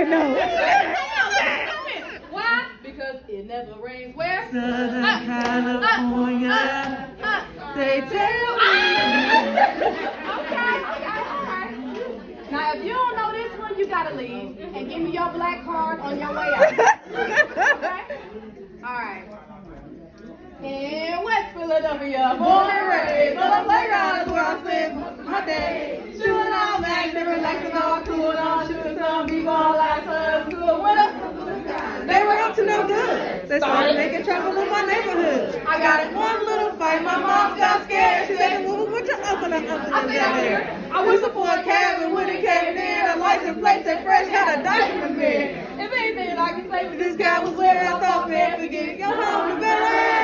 didn't know. Why? Because it never rains where? Southern California. They tell me. Okay, all right. Now, if you don't know this one, you gotta leave and give me your black card on your way out. Okay? All right. In West Philadelphia, born and raised on the playground is where I spend my day. Shooting all bags and relaxing all cool and all shooting some b-ball like school winter. They were up to no good. They started making trouble in my neighborhood. I got it. One little fight, my mom got scared. She said, well, what's your uncle and uncle I said, I'm here. I whistled for a cab and when it came in, a license plate said fresh, had a diamond in. If anything I can say, This guy was where I thought, man, forget your home to Bel Air.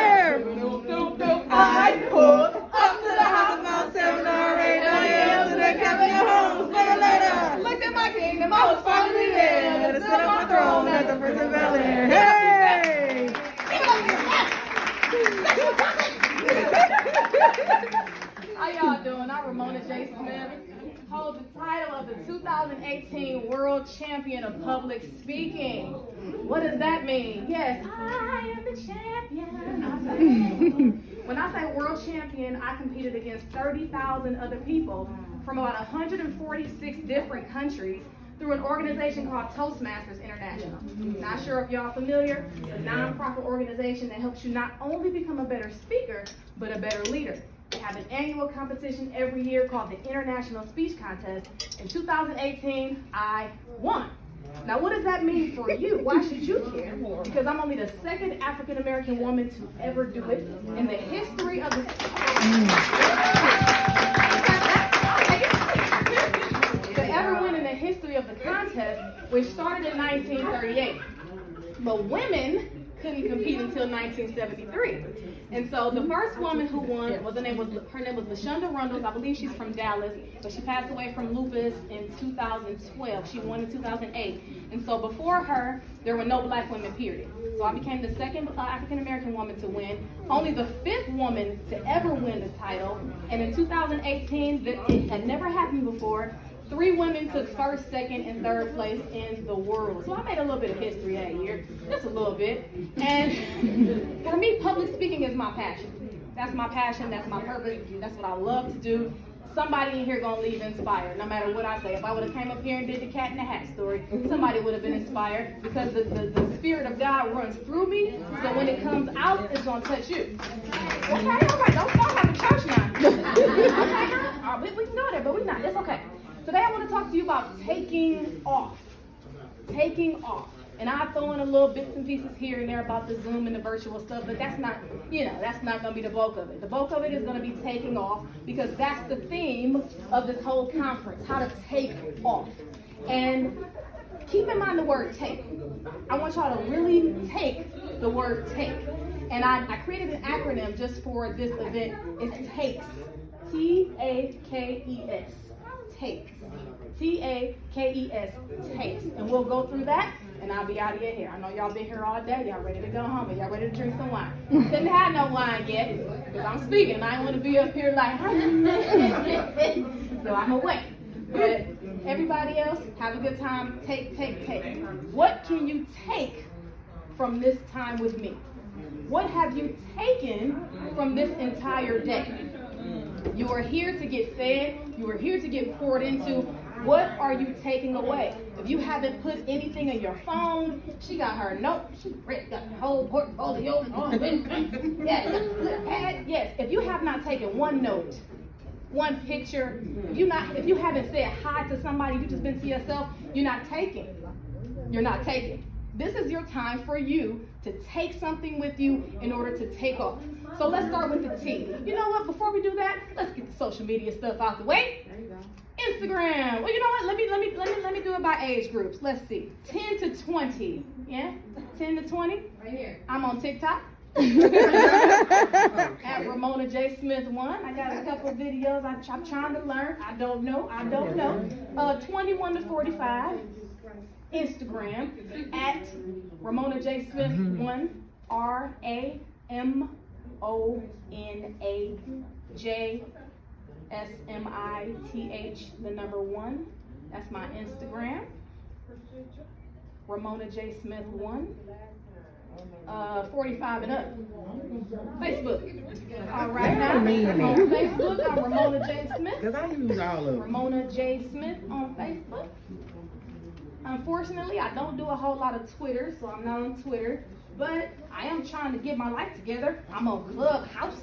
I pulled up to the house about 7 or 8 a.m. to the Capitol home. See you later. looked at my kingdom, I was finally there. To sit on my throne as the Prince of Bel Air. Hey! How y'all doing? I'm Ramona J. Smith. Hold the title of the 2018 World Champion of Public Speaking. What does that mean? Yes, I am the champion. When I say world champion, I competed against 30,000 other people from about 146 different countries through an organization called Toastmasters International. Not sure if y'all familiar, it's a non-profit organization that helps you not only become a better speaker, but a better leader. We have an annual competition every year called the International Speech Contest. In 2018, I won. Now, what does that mean for you? Why should you care? Because I'm only the second African-American woman to ever do it in the history of the... to ever win in the history of the contest, which started in 1938. But women couldn't compete until 1973. And so the first woman who won her name was LaShonda Rundles. I believe she's from Dallas, but she passed away from lupus in 2012. She won in 2008. And so before her, there were no black women, period. So I became the second African-American woman to win, only the fifth woman to ever win the title. And in 2018, it had never happened before. 3 women took first, second, and third place in the world. So I made a little bit of history that year, just a little bit. And for me, public speaking is my passion. That's my passion, that's my purpose, that's what I love to do. Somebody in here gonna leave inspired, no matter what I say. If I would have came up here and did the cat in the hat story, somebody would have been inspired because the Spirit of God runs through me, so when it comes out, it's gonna touch you. Okay, all right, don't start having church now. Okay, we can go there, but we're not, it's okay. Today I want to talk to you about taking off. Taking off. And I throw in a little bits and pieces here and there about the Zoom and the virtual stuff, but that's not, that's not going to be the bulk of it. The bulk of it is going to be taking off because that's the theme of this whole conference, how to take off. And keep in mind the word take. I want y'all to really take the word take. And I created an acronym just for this event. It's TAKES. T-A-K-E-S. Takes. T-A-K-E-S. Takes. And we'll go through that, and I'll be out of your hair. I know y'all been here all day. Y'all ready to go home, and y'all ready to drink some wine. Couldn't have no wine yet, because I'm speaking. I don't want to be up here like, so I'm going to wait. But everybody else, have a good time. Take. What can you take from this time with me? What have you taken from this entire day? You are here to get fed. You are here to get poured into. What are you taking away? If you haven't put anything in your phone, she got her note. She got the whole portfolio. Yes. If you have not taken one note, one picture, if you haven't said hi to somebody, you've just been to yourself, you're not taking. You're not taking. This is your time for you to take something with you in order to take off. So let's start with the T. You know what? Before we do that, let's get the social media stuff out the way. There you go. Instagram. Well, you know what? Let me do it by age groups. Let's see. 10 to 20. Yeah? 10 to 20? Right here. I'm on TikTok. At Ramona J. Smith 1. I got a couple of videos. I'm trying to learn. I don't know. 21 to 45. Instagram at Ramona J. Smith 1. RAMONAJSMITH, the number 1. That's my Instagram. Ramona J. Smith 1. 45 and up. Facebook. All right now. On Facebook, I'm Ramona J. Smith. Because I use all of them. Ramona J. Smith on Facebook. Unfortunately, I don't do a whole lot of Twitter, so I'm not on Twitter. But I am trying to get my life together. I'm on Clubhouse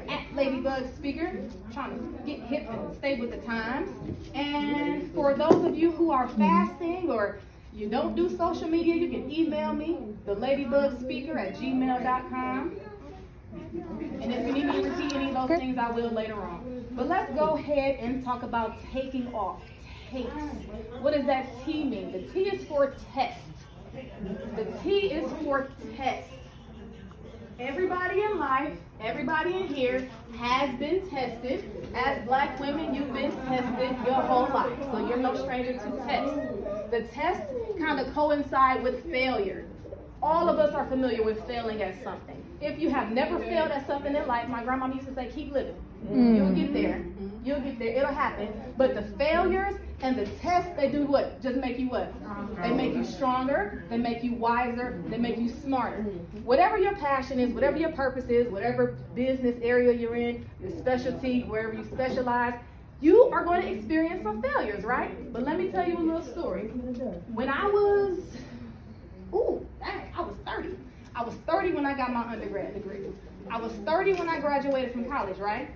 at Ladybug Speaker, trying to get hip and stay with the times. And for those of you who are fasting or you don't do social media, you can email me, theladybugSpeaker@gmail.com. And if you need me to see any of those things, I will later on. But let's go ahead and talk about taking off. Takes. What does that T mean? The T is for test. The T is for test. Everybody in life, everybody in here has been tested. As black women, you've been tested your whole life. So you're no stranger to tests. The tests kind of coincide with failure. All of us are familiar with failing at something. If you have never failed at something in life, my grandma used to say, keep living. You'll get there. You'll get there. It'll happen. But the failures and the tests, they do what? Just make you what? They make you stronger. They make you wiser. They make you smarter. Whatever your passion is, whatever your purpose is, whatever business area you're in, your specialty, wherever you specialize, you are going to experience some failures, right? But let me tell you a little story. When I was 30. I was 30 when I got my undergrad degree. I was 30 when I graduated from college, right?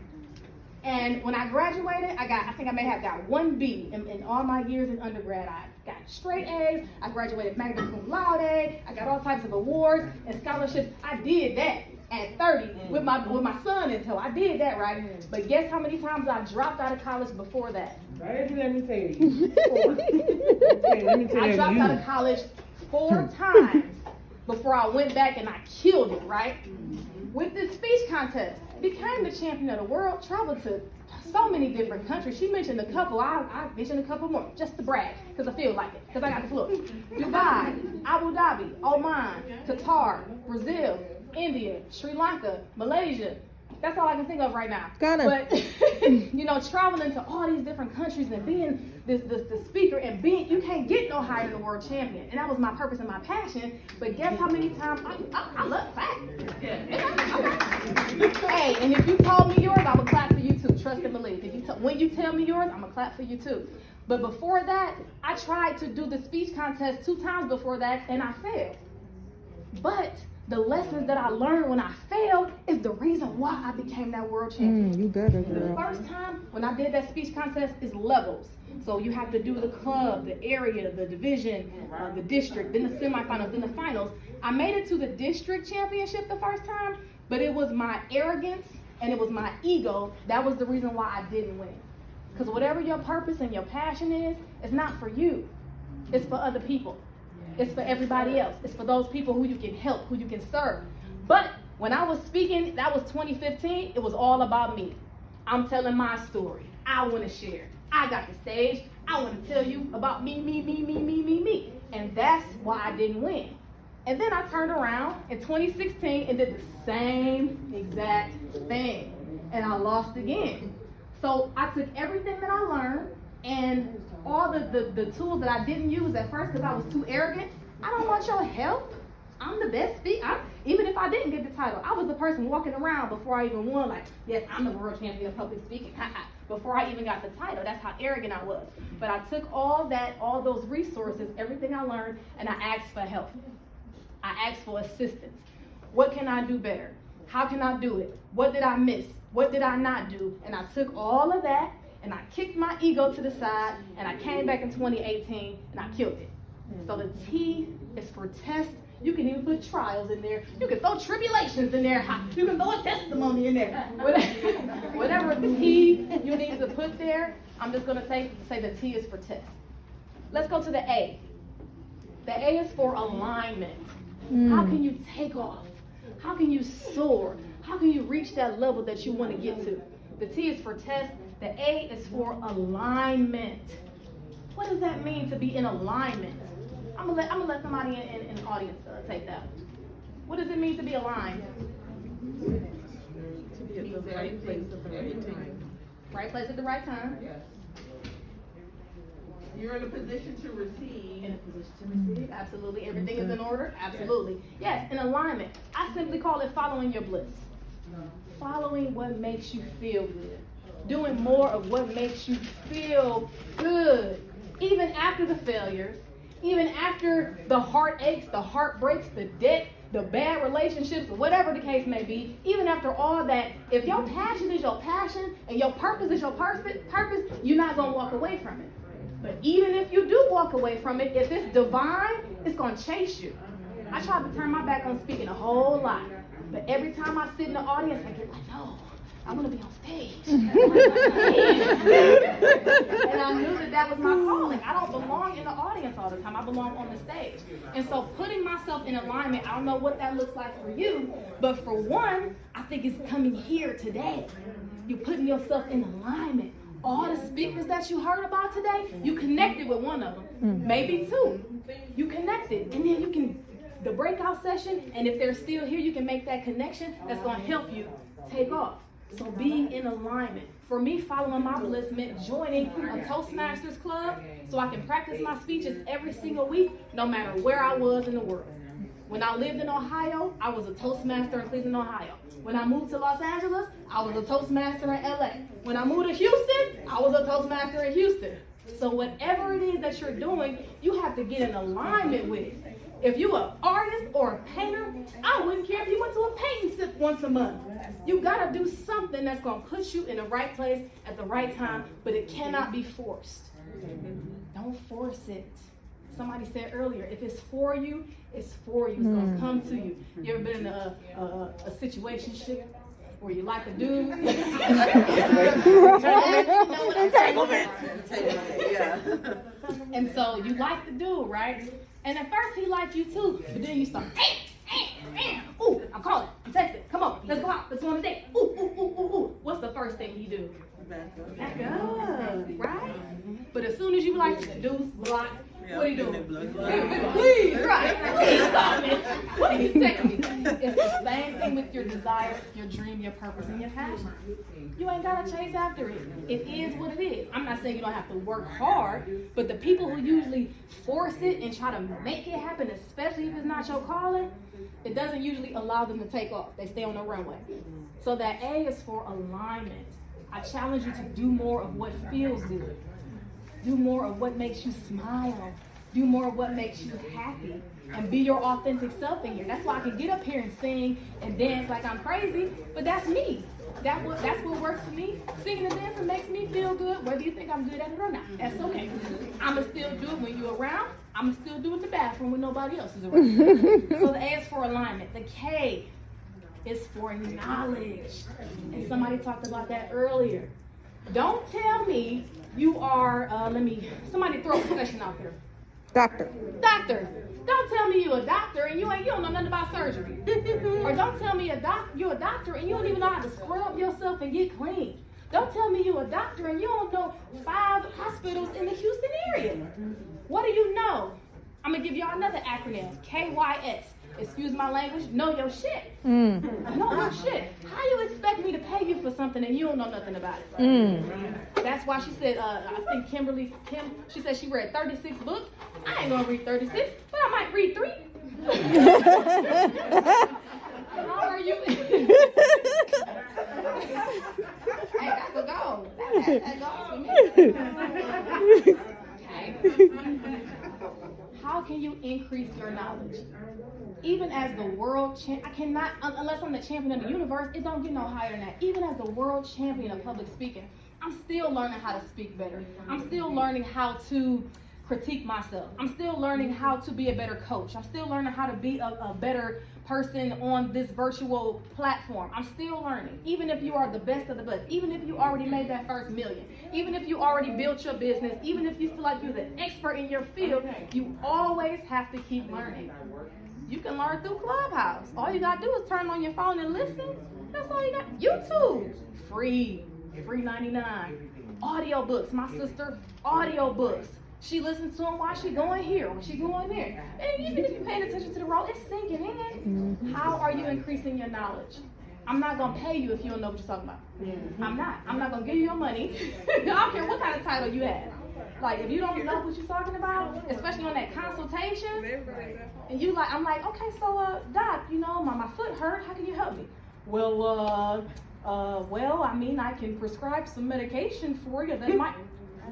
And when I graduated, I think I may have got 1 B in all my years in undergrad. I got straight A's. I graduated magna cum laude. I got all types of awards and scholarships. I did that at 30 with my son in tow. I did that, right? But guess how many times I dropped out of college before that? Let me tell you. 4. I dropped out of college 4 times before I went back and I killed it, right? With this speech contest, became the champion of the world, traveled to so many different countries. She mentioned a couple. I mentioned a couple more, just to brag, because I feel like it, because I got the flu. Dubai, Abu Dhabi, Oman, Qatar, Brazil, India, Sri Lanka, Malaysia. That's all I can think of right now. But, traveling to all these different countries and being the speaker and you can't get no higher than world champion. And that was my purpose and my passion. But guess how many times I love that. Hey, and if you told me yours, I would clap for you too. Trust and believe. When you tell me yours, I'm going to clap for you too. But before that, I tried to do the speech contest 2 times before that, and I failed. But the lessons that I learned when I failed is the reason why I became that world champion. You better, girl. The first time when I did that speech contest is levels. So you have to do the club, the area, the division, the district, then the semifinals, then the finals. I made it to the district championship the first time, but it was my arrogance and it was my ego. That was the reason why I didn't win. Because whatever your purpose and your passion is, it's not for you. It's for other people. It's for everybody else. It's for those people who you can help, who you can serve. But when I was speaking, that was 2015, it was all about me. I'm telling my story. I want to share. I got the stage. I want to tell you about me. And that's why I didn't win. And then I turned around in 2016 and did the same exact thing. And I lost again. So I took everything that I learned and all the tools that I didn't use at first because I was too arrogant. I don't want your help. I'm the best speaker. Even if I didn't get the title, I was the person walking around before I even won. Like, yes, I'm the world champion of public speaking. Before I even got the title. That's how arrogant I was. But I took all those resources, everything I learned, and I asked for help. I asked for assistance. What can I do better? How can I do it? What did I miss? What did I not do? And I took all of that and I kicked my ego to the side and I came back in 2018 and I killed it. So the T is for test. You can even put trials in there. You can throw tribulations in there. You can throw a testimony in there. Whatever T you need to put there, I'm just going to say the T is for test. Let's go to the A. The A is for alignment. How can you take off? How can you soar? How can you reach that level that you want to get to? The T is for test. The A is for alignment. What does that mean to be in alignment? I'm gonna let somebody in the audience take that. What does it mean to be aligned? To be at the right place at the right time. Right place at the right time. Yes. You're in a position to receive. In a position to receive, absolutely. Everything is in order, absolutely. Yes, in alignment. I simply call it following your bliss. Following what makes you feel good. Doing more of what makes you feel good. Even after the failures, even after the heartaches, the heartbreaks, the debt, the bad relationships, whatever the case may be, even after all that, if your passion is your passion and your purpose is your purpose, you're not going to walk away from it. But even if you do walk away from it, if it's divine, it's going to chase you. I try to turn my back on speaking a whole lot. But every time I sit in the audience, I get like, no, I want to be on stage. And I knew that was my calling. I don't belong in the audience all the time. I belong on the stage. And so putting myself in alignment, I don't know what that looks like for you, but for one, I think it's coming here today. You're putting yourself in alignment. All the speakers that you heard about today, you connected with one of them, maybe two. You connected, and then you can, the breakout session, and if they're still here, you can make that connection that's going to help you take off. So being in alignment. For me, following my bliss meant joining a Toastmasters club so I can practice my speeches every single week, no matter where I was in the world. When I lived in Ohio, I was a Toastmaster in Cleveland, Ohio. When I moved to Los Angeles, I was a Toastmaster in LA. When I moved to Houston, I was a Toastmaster in Houston. So whatever it is that you're doing, you have to get in alignment with it. If you're an artist or a painter, I wouldn't care if you went to a painting sip once a month. You gotta do something that's gonna put you in the right place at the right time, but it cannot be forced. Don't force it. Somebody said earlier, if it's for you, it's for you. It's gonna come to you. You ever been in a situationship where you like a dude? Entanglement. Yeah. And so you like the dude, right? And at first he liked you too, but then you start, ooh, I'm calling, I'm texting, come on, let's go out, let's go on a date. Ooh, ooh, ooh, ooh, ooh. What's the first thing you do? Back up, right? But as soon as you like the dude's block, what are you doing? Please, right? Please stop it. What are you texting me? It's the same thing with your desires, your dream, your purpose, and your passion. You ain't gotta chase after it. It is what it is. I'm not saying you don't have to work hard, but the people who usually force it and try to make it happen, especially if it's not your calling, it doesn't usually allow them to take off. They stay on the runway. So that A is for alignment. I challenge you to do more of what feels good. Do more of what makes you smile. Do more of what makes you happy. And be your authentic self in here. That's why I can get up here and sing and dance like I'm crazy, but that's me. That's what works for me. Singing and dancing makes me feel good, whether you think I'm good at it or not. That's okay. I'ma still do it when you're around. I'ma still do it in the bathroom when nobody else is around. So the A is for alignment. The K is for knowledge. And somebody talked about that earlier. Don't tell me you are, somebody throw a profession out there. Doctor. Doctor. Don't tell me you're a doctor and you don't know nothing about surgery. Or don't tell me you're a doctor and you don't even know how to scrub yourself and get clean. Don't tell me you're a doctor and you don't know 5 hospitals in the Houston area. What do you know? I'm going to give y'all another acronym, KYS. Excuse my language, know your shit. Know your shit. How you expect me to pay you for something and you don't know nothing about it? That's why she said, I think Kim, she said she read 36 books. I ain't gonna read 36, but I might read 3. How are you? Hey, that's a goal. That goal for me. Okay. How can you increase your knowledge? Even as the world champion, I cannot, unless I'm the champion of the universe, it don't get no higher than that. Even as the world champion of public speaking, I'm still learning how to speak better. I'm still learning how to critique myself. I'm still learning how to be a better coach. I'm still learning how to be a better person on this virtual platform. I'm still learning. Even if you are the best of the best, even if you already made that first million, even if you already built your business, even if you feel like you're the expert in your field, you always have to keep learning. You can learn through Clubhouse. All you gotta do is turn on your phone and listen. That's all you got. YouTube, free 99. Audiobooks, my sister, audiobooks. She listens to them while she going here or she going there. And even if you're paying attention to the road, it's sinking in. How are you increasing your knowledge? I'm not gonna pay you if you don't know what you're talking about. I'm not gonna give you your money. I don't care what kind of title you have. Like, if you don't know what you're talking about, especially on that consultation, and you like, I'm like, okay, so, doc, you know, my foot hurt. How can you help me? Well, I mean, I can prescribe some medication for you that might.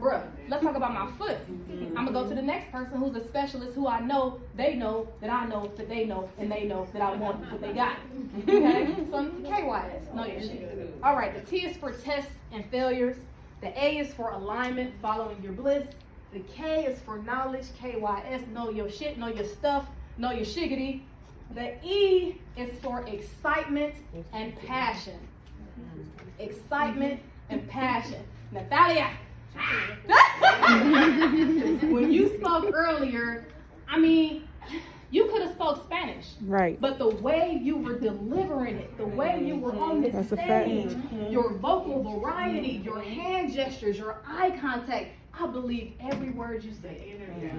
Bruh, let's talk about my foot. I'm gonna go to the next person who's a specialist who I know, they know, that I know, that they know, and they know that I want what they got. Okay? So, KYS, know your shit. All right, the T is for tests and failures. The A is for alignment, following your bliss. The K is for knowledge, KYS, know your shit, know your stuff, know your shiggity. The E is for excitement and passion. Excitement and passion. Natalia. When you spoke earlier, I mean, you could have spoke Spanish. Right. But the way you were delivering it, the way you were on the stage, your vocal variety, your hand gestures, your eye contact, I believe every word you said.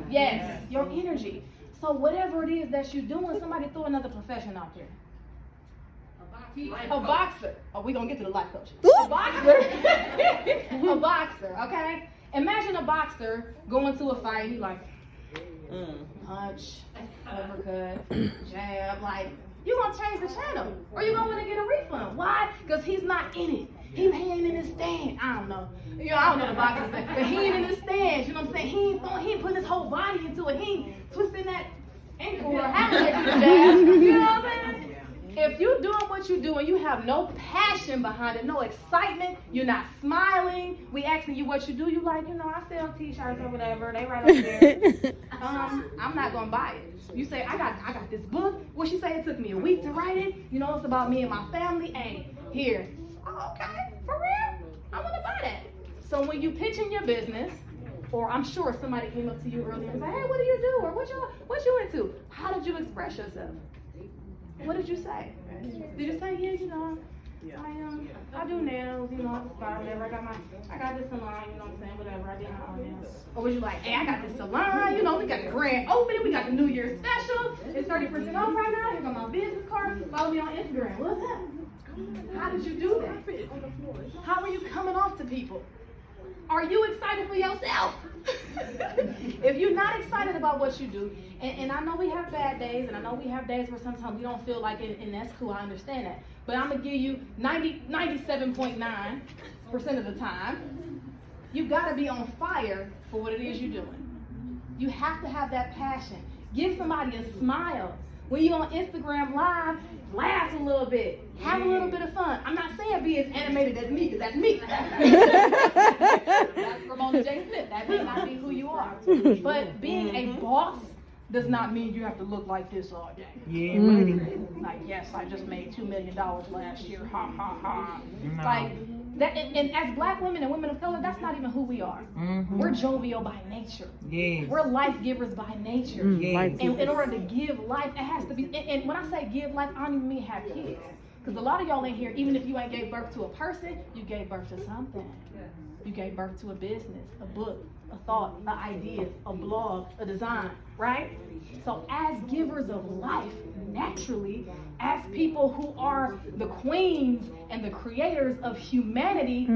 Yes, your energy. So whatever it is that you're doing, somebody throw another profession out there. A boxer. Oh, we're going to get to the life coach. A boxer. A boxer, okay? Imagine a boxer going to a fight. He's like, punch, uppercut, jab. Like, you're going to change the channel. Or you're going to want to get a refund. Why? Because he's not in it. He ain't in his stand. I don't know. You know, I don't know the boxer's thing. But he ain't in his stand. You know what I'm saying? He ain't putting his whole body into it. He ain't twisting that ankle or having that jab. You know what I'm saying? If you're doing what you're doing, you have no passion behind it, no excitement, you're not smiling, we asking you what you do, you like, you know, I sell t-shirts or whatever, they right over there. I'm not gonna buy it. You say, I got this book. What she say, it took me a week to write it. You know, it's about me and my family. Hey, here. Oh, okay, for real? I wanna buy that. So when you pitching your business, or I'm sure somebody came up to you earlier and said, hey, what do you do? Or what you into? How did you express yourself? What did you say? Did you say, yeah, you know, I do nails, you know, whatever. I got this salon, you know what I'm saying, whatever. I did my own nails. Or was you like, hey, I got this salon, you know, we got the grand opening, we got the New Year's special. It's 30% off right now. Here got my business card. Follow me on Instagram. What's up? How did you do that? How are you coming off to people? Are you excited for yourself? If you're not excited about what you do, and I know we have bad days, and I know we have days where sometimes we don't feel like it, and that's cool, I understand that. But I'm going to give you 97.9% of the time, you got to be on fire for what it is you're doing. You have to have that passion. Give somebody a smile. When you're on Instagram Live, laugh a little bit. Have a little bit of fun. I'm not saying be as animated as me, because that's me. That's Ramona J. Smith. That may not be who you are. But being a boss does not mean you have to look like this all day. Yeah, buddy. Like, yes, I just made $2 million last year. Ha, ha, ha. No. Like, that, and as black women and women of color, that's not even who we are. Mm-hmm. We're jovial by nature. Yes. We're life givers by nature. Yes. And in order to give life, it has to be, and when I say give life, I don't even mean have kids. Because a lot of y'all in here, even if you ain't gave birth to a person, you gave birth to something. You gave birth to a business, a book, a thought, an idea, a blog, a design, right? So as givers of life, naturally, as people who are the queens and the creators of humanity,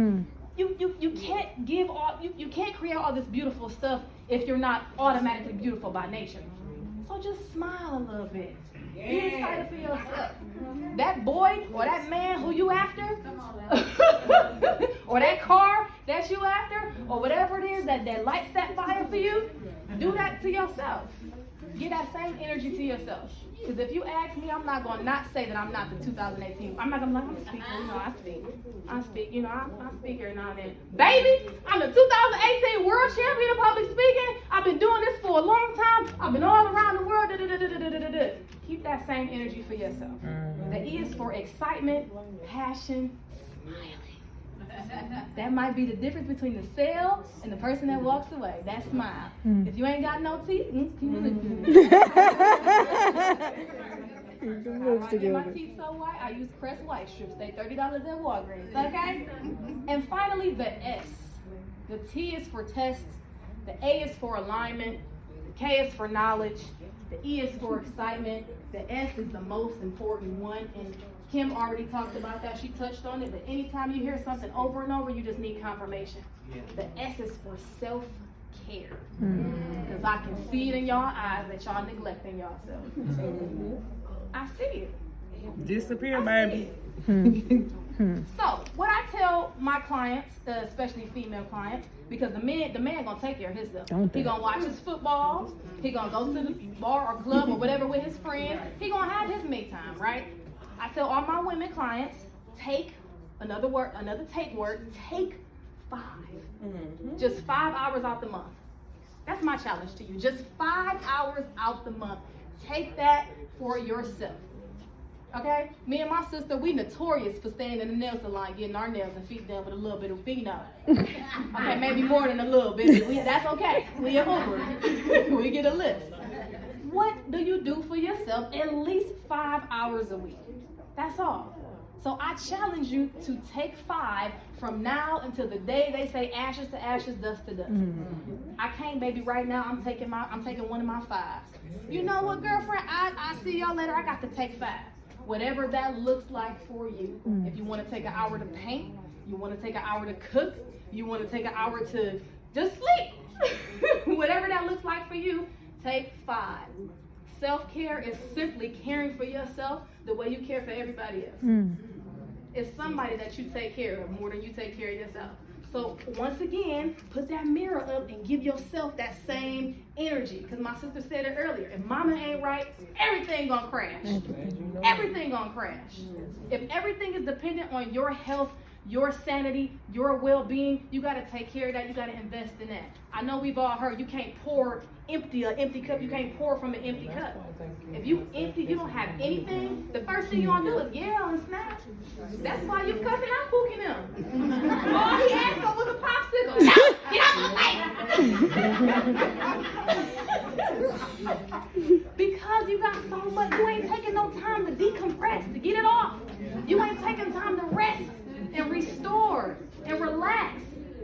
you can't give all, you can't create all this beautiful stuff if you're not automatically beautiful by nature. So just smile a little bit. Be excited for yourself. That boy or that man who you after, or that car that you after, or whatever it is that lights that fire for you, do that to yourself. Give that same energy to yourself. Because if you ask me, I'm not going to not say that I'm not the 2018. I'm not going to be like, I'm a speaker. You know, I speak. You know, I speak every now and then. Baby, I'm the 2018 world champion of public speaking. I've been doing this for a long time. I've been all around the world. Keep that same energy for yourself. The E is for excitement, passion, smiling. That might be the difference between the sale and the person that walks away. That smile. If you ain't got no teeth, keep it looking. I get my teeth so white, I use Crest White strips. They $30 at Walgreens, okay? And finally, the S. The T is for test. The A is for alignment. The K is for knowledge. The E is for excitement. The S is the most important one. And Kim already talked about that. She touched on it. But anytime you hear something over and over, you just need confirmation. The S is for care. Because I can see it in y'all eyes that y'all neglecting yourself. I see it. Disappear, I baby. see it. So what I tell my clients, especially female clients, because the man gonna take care of himself. He gonna watch his football. He gonna go to the bar or club or whatever with his friends. He gonna have his me time, right? I tell all my women clients, take another take word, take 5. Just 5 hours out the month. That's my challenge to you. Just 5 hours out the month. Take that for yourself. Okay? Me and my sister, we notorious for staying in the nail salon, getting our nails and feet done with a little bit of Fino. Okay, maybe more than a little bit. That's okay. We a Uber. We get a lift. What do you do for yourself at least 5 hours a week? That's all. So I challenge you to take 5 from now until the day they say ashes to ashes, dust to dust. I can't, baby. Right now, I'm taking one of my 5s. You know what, girlfriend? I see y'all later. I got to take 5. Whatever that looks like for you. If you want to take an hour to paint, you want to take an hour to cook, you want to take an hour to just sleep. Whatever that looks like for you, take 5. Self-care is simply caring for yourself the way you care for everybody else. It's somebody that you take care of more than you take care of yourself. So once again, put that mirror up and give yourself that same energy. Because my sister said it earlier, if mama ain't right, everything gonna crash. Everything gonna crash. If everything is dependent on your health, your sanity, your well-being, you gotta take care of that. You gotta invest in that. I know we've all heard you can't pour an empty cup. You can't pour from an empty cup. If you empty, you don't have anything. The first thing you want to do is yell and snap. That's why you cussing out Pookie them. All he asked for was a popsicle. Get out my face. Because you got so much, you ain't taking no time to decompress, to get it off. You ain't taking time to rest and restore and relax.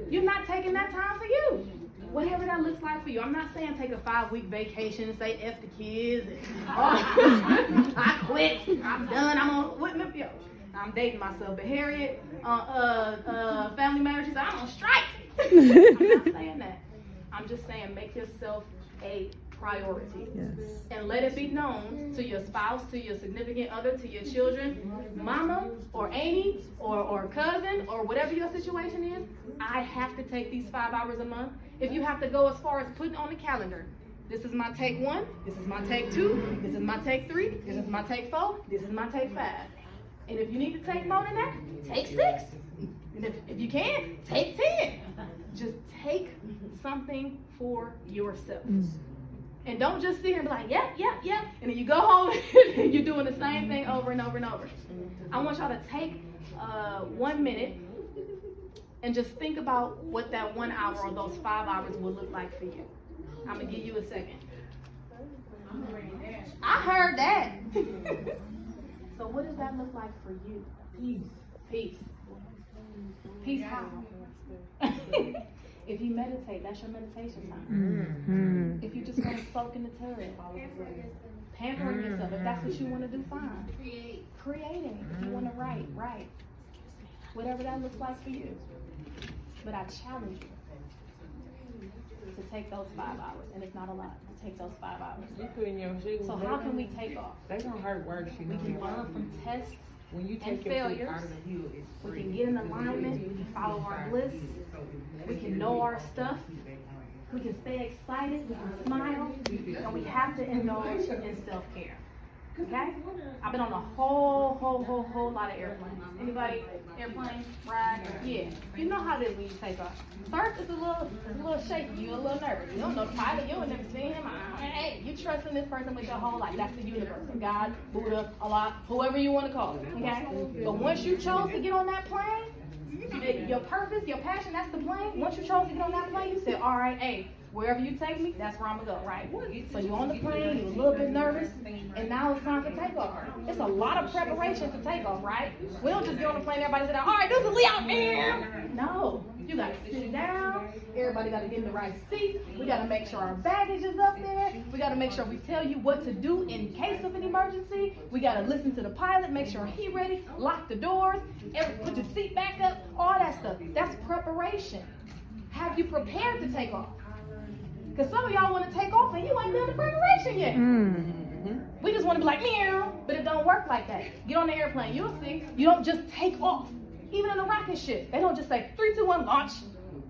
You're not taking that time for you. Whatever that looks like for you. I'm not saying take a 5-week vacation and say F the kids. And, I quit. I'm done. I'm dating myself. But Harriet, Family Matters, she said, I'm on strike. I'm not saying that. I'm just saying make yourself a priority. And let it be known to your spouse, to your significant other, to your children, mama or auntie or cousin or whatever your situation is, I have to take these 5 hours a month. If you have to go as far as putting on the calendar, this is my take 1, this is my take 2, this is my take 3, this is my take 4, this is my take 5. And if you need to take more than that, take 6. And if you can, take 10. Just take something for yourself. And don't just sit here and be like, yep. And then you go home and you're doing the same thing over and over and over. I want y'all to take 1 minute and just think about what that 1 hour or those 5 hours will look like for you. I'm going to give you a second. I heard that. So what does that look like for you? Peace. Peace how? If you meditate, that's your meditation time. If you just want to soak in the tub, pampering yourself, if that's what you want to do, fine. Creating. If you want to write. Whatever that looks like for you. But I challenge you to take those 5 hours, and it's not a lot, to take those 5 hours. So how can we take off? They gonna hurt worse. We can learn from tests when you and take your failures. foot out of the hill, it's We free. can get in alignment. We can follow our bliss. We can know our stuff. We can stay excited. We can smile. And we have to indulge in self-care. Okay? I've been on a whole lot of airplanes. Anybody airplane ride? Yeah. You know how it is when you take off. First, it's a little shaky. You're a little nervous. You don't know the pilot. You ain't never seen him. Hey, you trust in this person with your whole life. That's the universe. God, Buddha, Allah, whoever you want to call it. Okay? But once you chose to get on that plane, your purpose, your passion, that's the plane. Once you chose to get on that plane, you said, all right, hey, wherever you take me, that's where I'm going to go, right? So you're on the plane, you're a little bit nervous, and now it's time for takeoff. It's a lot of preparation for takeoff, right? We don't just get on the plane, everybody sit down, all right, this is Leo. No, you got to sit down. Everybody got to get in the right seat. We got to make sure our baggage is up there. We got to make sure we tell you what to do in case of an emergency. We got to listen to the pilot, make sure he's ready, lock the doors, put your seat back up, all that stuff. That's preparation. Have you prepared to take off? Because some of y'all want to take off and you ain't done the preparation yet. We just want to be like, meow, but it don't work like that. Get on the airplane, you'll see. You don't just take off. Even in a rocket ship, they don't just say 3, 2, 1, launch.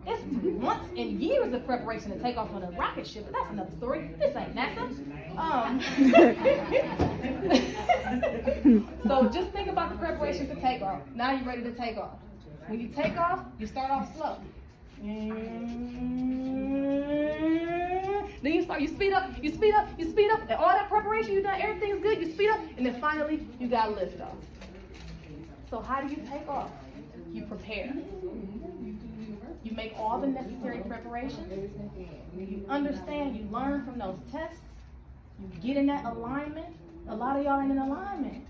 It's months and years of preparation to take off on a rocket ship, but that's another story. This ain't NASA. So just think about the preparation for takeoff. Now you're ready to take off. When you take off, you start off slow. Then you speed up, and all that preparation you done, everything's good, you speed up, and then finally you got lift off. So how do you take off? You prepare. You make all the necessary preparations. You understand, you learn from those tests. You get in that alignment. A lot of y'all ain't in alignment.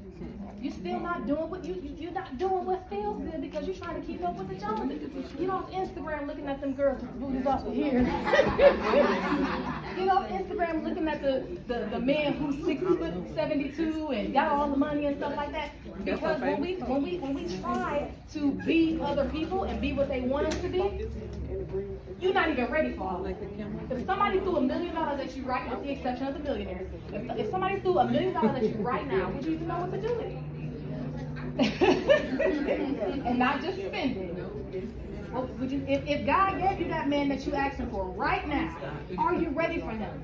You're still not doing what you're not doing what feels good because you're trying to keep up with the Joneses. Get off Instagram looking at them girls with booties off of here. Get off Instagram looking at the man who's 6'72" and got all the money and stuff like that. Because when we try to be other people and be what they want us to be, you're not even ready for all that. If somebody threw $1 million at you right now, with the exception of the millionaires, if somebody threw $1 million at you right now, would you even know what to do with it? And not just spend it. Well, would you, if God gave you that man that you're asking for right now, are you ready for him?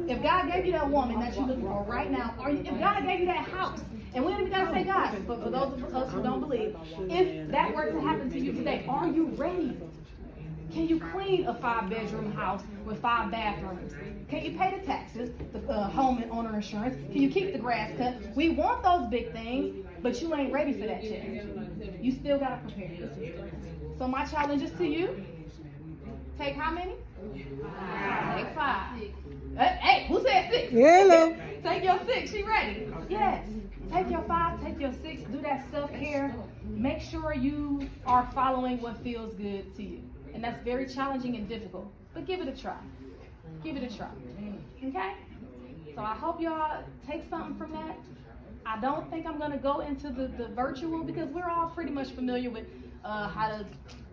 If God gave you that woman that you're looking for right now, if God gave you that house, and we don't even gotta say God, but for those of us who don't believe, if that were to happen to you today, are you ready? Can you clean a 5-bedroom house with 5 bathrooms? Can you pay the taxes, the home and owner insurance? Can you keep the grass cut? We want those big things, but you ain't ready for that yet. You still gotta prepare. So my challenge is to you, take how many? 5. Take 5. Hey, who said 6? Hello. Take your 6, she ready? Yes. Take your 5, take your 6, do that self-care. Make sure you are following what feels good to you. And that's very challenging and difficult, but give it a try. Give it a try. Okay? So I hope y'all take something from that. I don't think I'm gonna go into the virtual because we're all pretty much familiar with how to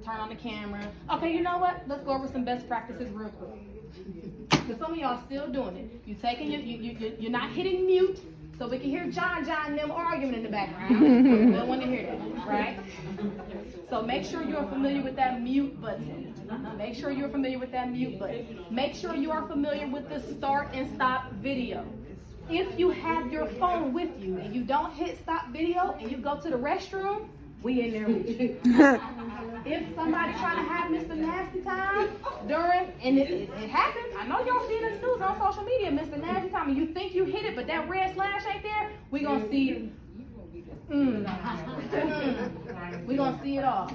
turn on the camera. Okay, you know what? Let's go over some best practices real quick. Because some of y'all still doing it. You're not hitting mute, so we can hear John and them arguing in the background. We don't want to hear that, right? So make sure you're familiar with that mute button. Make sure you're familiar with that mute button. Make sure you are familiar with the start and stop video. If you have your phone with you and you don't hit stop video and you go to the restroom, we in there with you. If somebody trying to have Mr. Nasty Time during, and it happens, I know y'all see it in the news on social media, Mr. Nasty Time, and you think you hit it, but that red slash ain't there, we gonna see, we gonna see it all.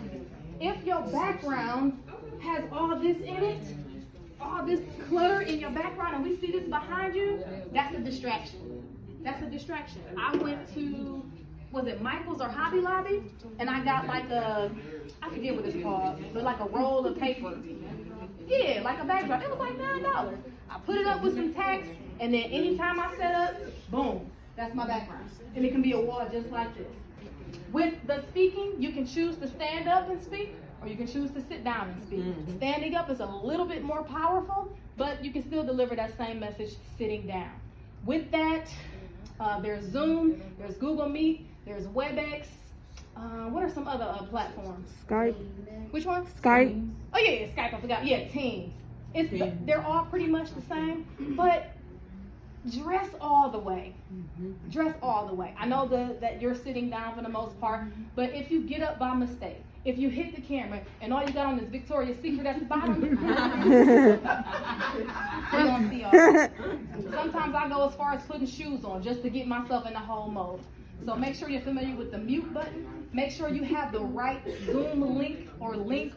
If your background has all this in it, all this clutter in your background, and we see this behind you, that's a distraction. That's a distraction. I went to, was it Michael's or Hobby Lobby? And I got like a, I forget what it's called, but like a roll of paper. Yeah, like a backdrop. It was like $9. I put it up with some tacks, and then anytime I set up, boom, that's my background. And it can be a wall just like this. With the speaking, you can choose to stand up and speak, or you can choose to sit down and speak. Standing up is a little bit more powerful, but you can still deliver that same message sitting down. With that, there's Zoom, there's Google Meet, there's WebEx. What are some other platforms? Skype. Which one? Skype. Oh yeah, Skype, I forgot. Yeah, Teams. They're all pretty much the same, but dress all the way. Dress all the way. I know that you're sitting down for the most part, but if you get up by mistake, if you hit the camera and all you got on is Victoria's Secret at the bottom, we're gonna see all that. Sometimes I go as far as putting shoes on just to get myself in the whole mode. So make sure you're familiar with the mute button. Make sure you have the right Zoom link or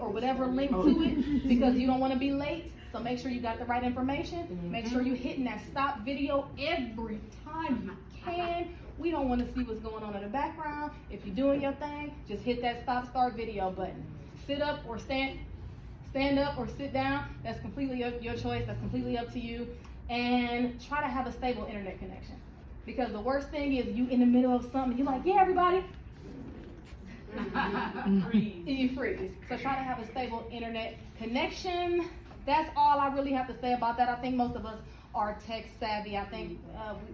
whatever link to it, because you don't want to be late. So make sure you got the right information. Make sure you're hitting that stop video every time you can. We don't want to see what's going on in the background. If you're doing your thing, just hit that start video button. Sit up or stand up or sit down. That's completely your choice. That's completely up to you. And try to have a stable internet connection. Because the worst thing is you in the middle of something, you're like, yeah, everybody. You freeze. So try to have a stable internet connection. that's all I really have to say about that. I think most of us are tech savvy. I think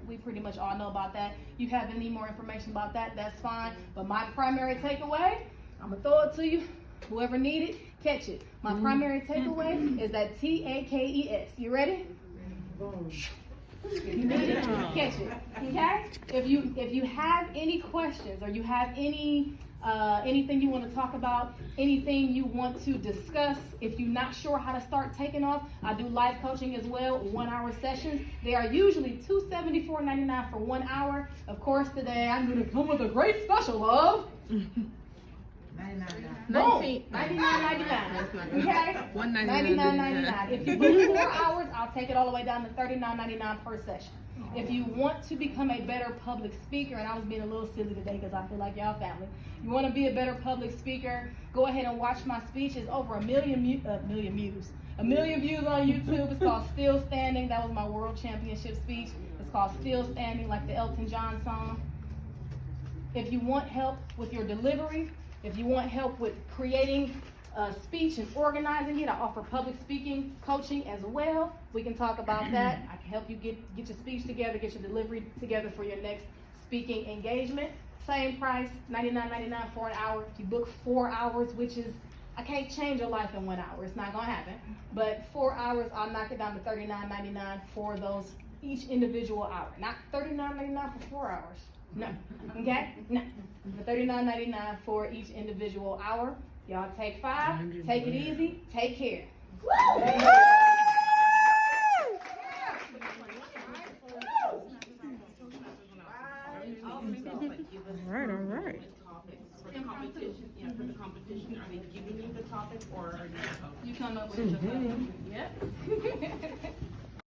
we pretty much all know about that. You have any more information about that, that's fine. But my primary takeaway, I'm going to throw it to you. Whoever need it, catch it. My primary takeaway is that TAKES. You ready? You need it, catch it. Okay? If you have any questions or you have anything you want to talk about, anything you want to discuss, if you're not sure how to start taking off, I do live coaching as well, 1 hour sessions. They are usually $274.99 for 1 hour. Of course, today I'm going to come with a great special of $99.99. Okay? $99.99. If you book 4 hours, I'll take it all the way down to $39.99 per session. If you want to become a better public speaker, and I was being a little silly today because I feel like y'all family. You want to be a better public speaker, go ahead and watch my speech. It's over a million views on YouTube. It's called Still Standing. That was my world championship speech. It's called Still Standing, like the Elton John song. If you want help with your delivery, if you want help with creating a speech and organizing it, I offer public speaking coaching as well. We can talk about that. I can help you get your speech together, get your delivery together for your next speaking engagement. Same price, $99.99 for an hour. If you book 4 hours, which is, I can't change your life in 1 hour. It's not going to happen. But 4 hours, I'll knock it down to $39.99 for those each individual hour. Not $39.99 for 4 hours. No. Okay? No. $39.99 for each individual hour. Y'all take 5. Take it easy. Take care. All right. For the competition, are they giving you the topic or are you? You come up with your topic. Yep.